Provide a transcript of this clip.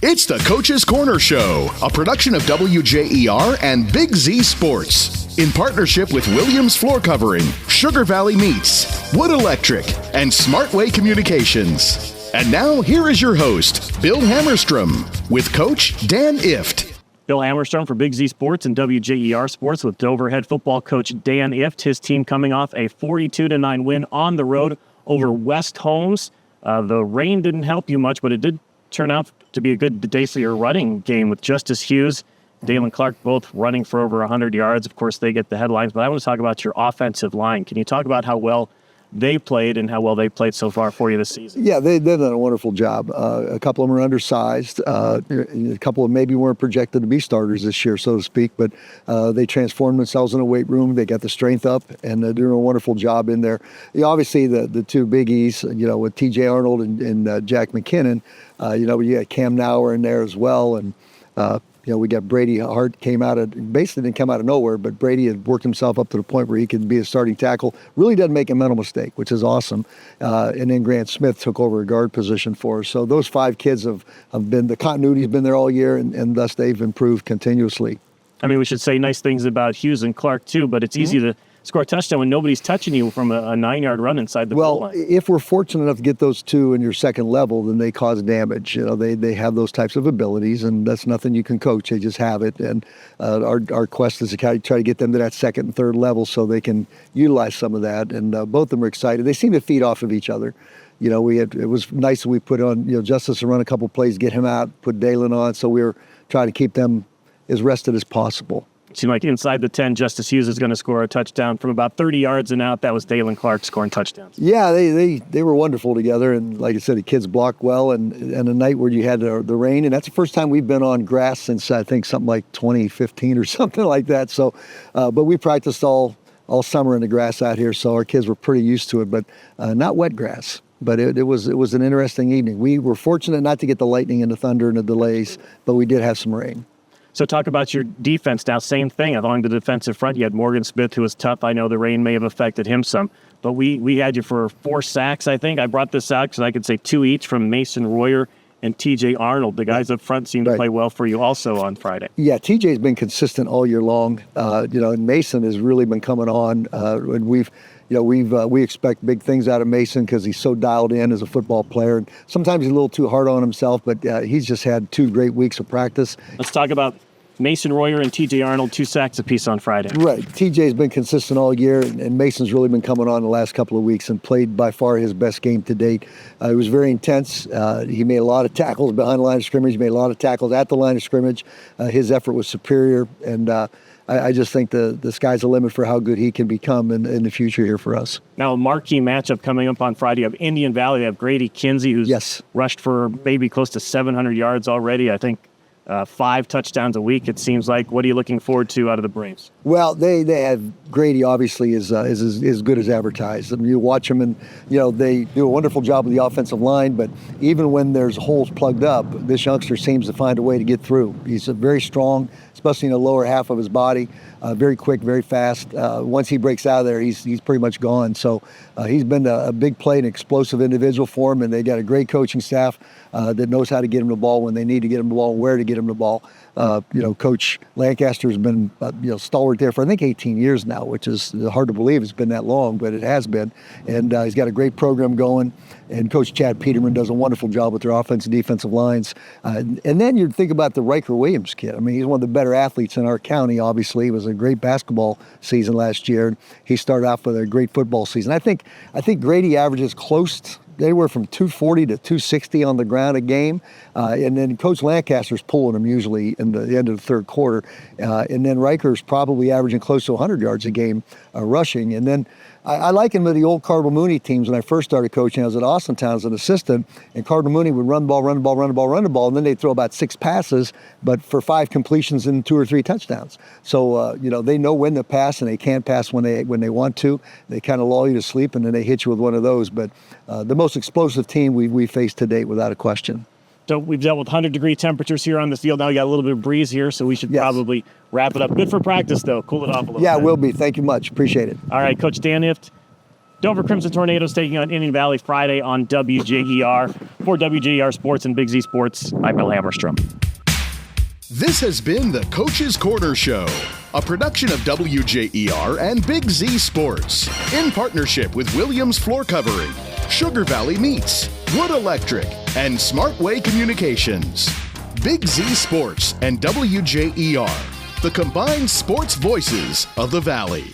It's the Coach's Corner Show, a production of WJER and Big Z Sports, in partnership with Williams Floorcovering, Sugar Valley Meats, Wood Electric, and Smartway Communications. And now, here is your host, Bill Hammerstrom, with Coach Dan Ifft. Bill Hammerstrom for Big Z Sports and WJER Sports with Dover head football coach Dan Ifft. His team coming off a 42-9 win on the road over West Holmes. The rain didn't help you much, but it did turn out to be a good day for your running game with Justice Hughes, Dalen Clark, both running for over 100 yards. Of course, they get the headlines, but I want to talk about your offensive line. Can you talk about how well they played and how well they played so far for you this season? Yeah, they've done a wonderful job. A couple of them are undersized. A couple of maybe weren't projected to be starters this year, so to speak, but they transformed themselves in a weight room. They got the strength up, and they're doing a wonderful job in there. Obviously, the two biggies, with T.J. Arnold and Jack McKinnon, you got Cam Nauer in there as well, and we got Brady Hart basically didn't come out of nowhere, but Brady had worked himself up to the point where he could be a starting tackle. Really doesn't make a mental mistake, which is awesome. And then Grant Smith took over a guard position for us. So those five kids have been, the continuity's been there all year, and thus they've improved continuously. I mean, we should say nice things about Hughes and Clark too, but it's easy to score a touchdown when nobody's touching you from a 9-yard run inside the goal line. Well, if we're fortunate enough to get those two in your second level, then they cause damage. They have those types of abilities, and that's nothing you can coach. They just have it. And our quest is to try to get them to that second and third level so they can utilize some of that. And both of them are excited. They seem to feed off of each other. It was nice that we put on, Justice to run a couple plays, get him out, put Dalen on. So we were trying to keep them as rested as possible. It seemed like inside the 10, Justice Hughes is going to score a touchdown from about 30 yards and out. That was Dalen Clark scoring touchdowns. Yeah, they were wonderful together. And like I said, the kids blocked well. And a night where you had the rain. And that's the first time we've been on grass since, I think, something like 2015 or something like that. So, but we practiced all summer in the grass out here. So our kids were pretty used to it, but not wet grass. But it was an interesting evening. We were fortunate not to get the lightning and the thunder and the delays, but we did have some rain. So talk about your defense now. Same thing along the defensive front. You had Morgan Smith, who was tough. I know the rain may have affected him some, but we had you for 4 sacks, I think. I brought this out because I could say 2 each from Mason Royer and T.J. Arnold. The guys up front seemed to play well for you also on Friday. Yeah, T.J.'s been consistent all year long. And Mason has really been coming on. And we expect big things out of Mason because he's so dialed in as a football player. And sometimes he's a little too hard on himself, but he's just had 2 great weeks of practice. Let's talk about Mason Royer and T.J. Arnold, 2 sacks apiece on Friday. Right. T.J.'s been consistent all year, and Mason's really been coming on the last couple of weeks and played by far his best game to date. It was very intense. He made a lot of tackles behind the line of scrimmage. He made a lot of tackles at the line of scrimmage. His effort was superior, and I just think the sky's the limit for how good he can become in the future here for us. Now, a marquee matchup coming up on Friday of Indian Valley. They have Grady Kinsey, who's rushed for maybe close to 700 yards already. I think 5 touchdowns a week, it seems like. What are you looking forward to out of the Braves? Well, they have Grady, obviously, is as good as advertised. I mean, you watch them, and they do a wonderful job with the offensive line. But even when there's holes plugged up, this youngster seems to find a way to get through. He's very strong, especially in the lower half of his body. Very quick, very fast. Once he breaks out of there, he's pretty much gone. So he's been a big play, an explosive individual for him, and they got a great coaching staff that knows how to get him the ball when they need to get him the ball and where to get him the ball. Coach Lancaster has been stalwart there for I think 18 years now, which is hard to believe it's been that long, but it has been. And he's got a great program going. And Coach Chad Peterman does a wonderful job with their offensive and defensive lines. And then you think about the Riker Williams kid. I mean, he's one of the better athletes in our county, obviously. He was a great basketball season last year. He started off with a great football season. I think Grady averages close anywhere from 240 to 260 on the ground a game. And then Coach Lancaster's pulling them usually in the end of the third quarter. And then Riker's probably averaging close to 100 yards a game rushing. And then I like him with the old Cardinal Mooney teams. When I first started coaching, I was at Austintown as an assistant, and Cardinal Mooney would run the ball, and then they'd throw about 6 passes, but for 5 completions and 2 or 3 touchdowns. So, they know when to pass, and they can pass when they want to. They kind of lull you to sleep, and then they hit you with one of those. But the most explosive team we faced to date, without a question. So we've dealt with 100-degree temperatures here on the field. Now we got a little bit of breeze here, so we should probably wrap it up. Good for practice, though. Cool it off a little bit. Yeah, it will be. Thank you much. Appreciate it. All right, Coach Dan Ifft, Dover Crimson Tornadoes taking on Indian Valley Friday on WJER. For WJER Sports and Big Z Sports, I'm Bill Hammerstrom. This has been the Coach's Corner Show, a production of WJER and Big Z Sports, in partnership with Williams Floorcovering, Sugar Valley Meats, Wood Electric, and Smartway Communications. Big Z Sports and WJER, the combined sports voices of the Valley.